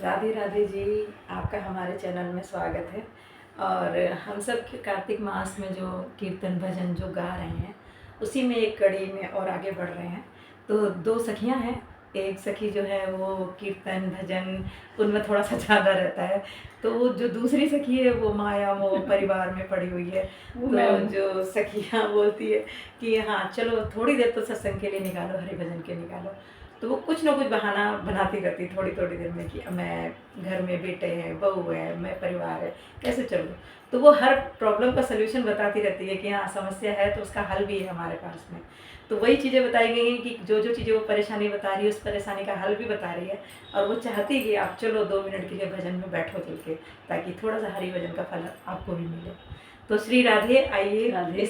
राधे राधे जी, आपका हमारे चैनल में स्वागत है। और हम सब कार्तिक मास में जो कीर्तन भजन जो गा रहे हैं उसी में एक कड़ी में और आगे बढ़ रहे हैं। तो दो सखियां हैं, एक सखी जो है वो कीर्तन भजन उनमें थोड़ा सा ज़्यादा रहता है, तो वो जो दूसरी सखी है वो माया मोह परिवार में पड़ी हुई है। तो जो सखियाँ बोलती है कि हाँ चलो थोड़ी देर तो सत्संग के लिए निकालो, हरि भजन के निकालो, तो वो कुछ ना कुछ बहाना बनाती रहती थोड़ी थोड़ी देर में कि मैं घर में बेटे हैं, बहू है, मैं परिवार है, कैसे चलूँ। तो वो हर प्रॉब्लम का सलूशन बताती रहती है कि हाँ समस्या है तो उसका हल भी है हमारे पास में। तो वही चीज़ें बताई गई हैं कि जो जो चीज़ें वो परेशानी बता रही है उस परेशानी का हल भी बता रही है। और वो चाहती है कि आप चलो 2 मिनट के लिए भजन में बैठो चल के, ताकि थोड़ा सा हरि भजन का फल आपको भी मिले। तो श्री राधे, आइए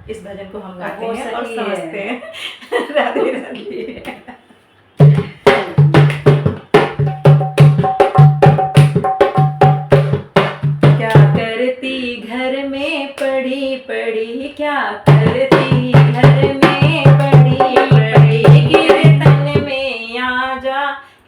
इस भजन को हम गाते हैं और समझते हैं। राधे राधे। घर में पड़ी पड़ी क्या करती, घर में पड़ी पड़ी कीर्तन में आ जा,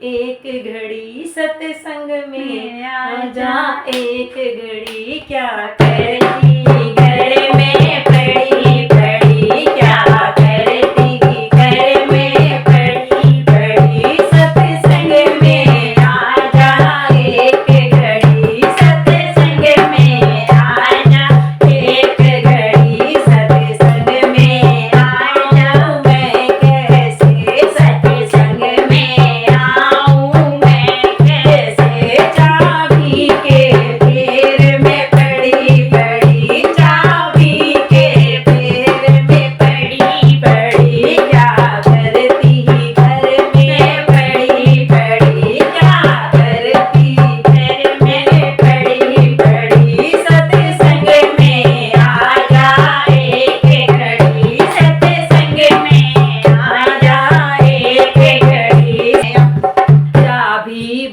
एक घड़ी सत्संग में आ जा, एक घड़ी क्या करती, घर में पड़ी पड़ी क्या करती, घर में पड़ी पड़ी सत्संग में आ जा, एक घड़ी सत्संग में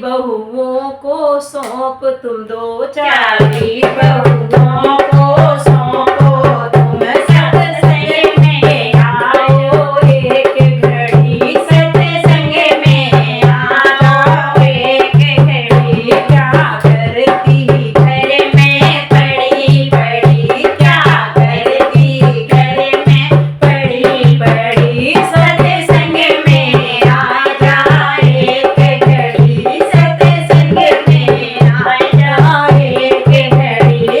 बहुओं को सौंप तुम दो, चाबी बहुओं को सौंपो तुम, सत्संग में आओ, एक घड़ी सत्संग में आओ, एक घड़ी क्या करती, घर में पड़ी पड़ी क्या करती, घर में पड़ी पड़ी सत्संग में आ जा, एक घड़ी सत्संग में आ जा, एक घड़ी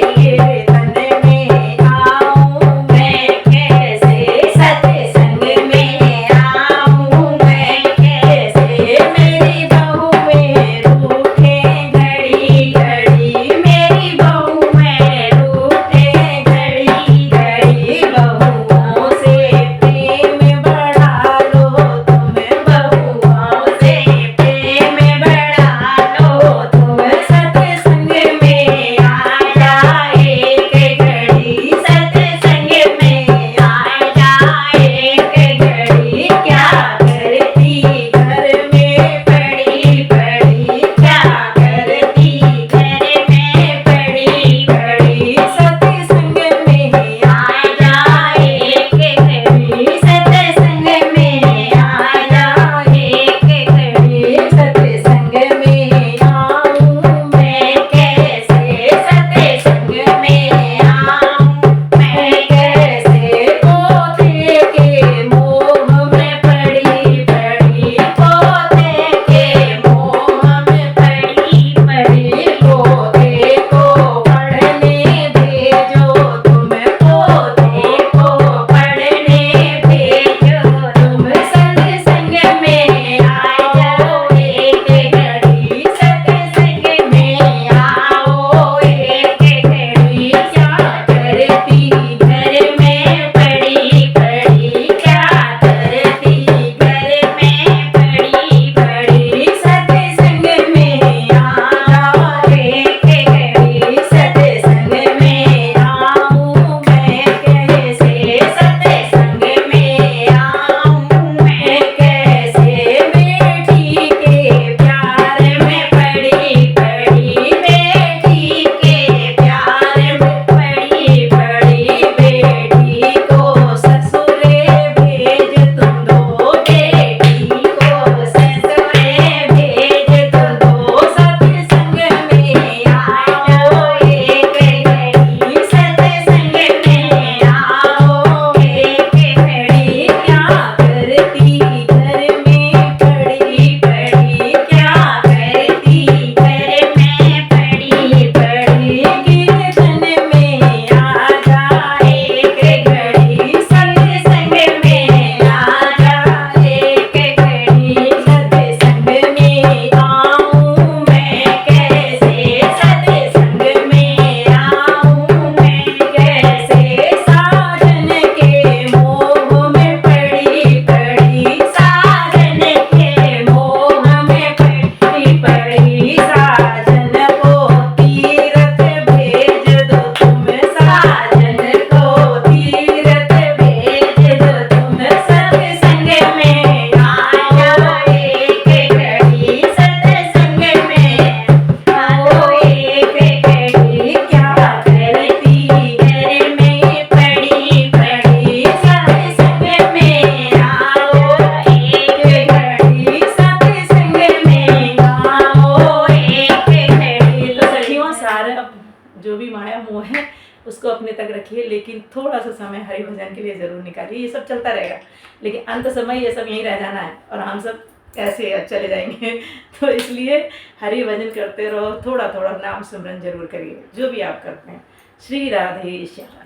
माया, जो भी माया मोह है उसको अपने तक रखिए, लेकिन थोड़ा सा समय हरि भजन के लिए ज़रूर निकालिए। ये सब चलता रहेगा, लेकिन अंत समय ये सब यहीं रह जाना है और हम सब ऐसे चले जाएंगे। तो इसलिए हरि भजन करते रहो, थोड़ा थोड़ा नाम सिमरन जरूर करिए जो भी आप करते हैं। श्री राधे श्याम।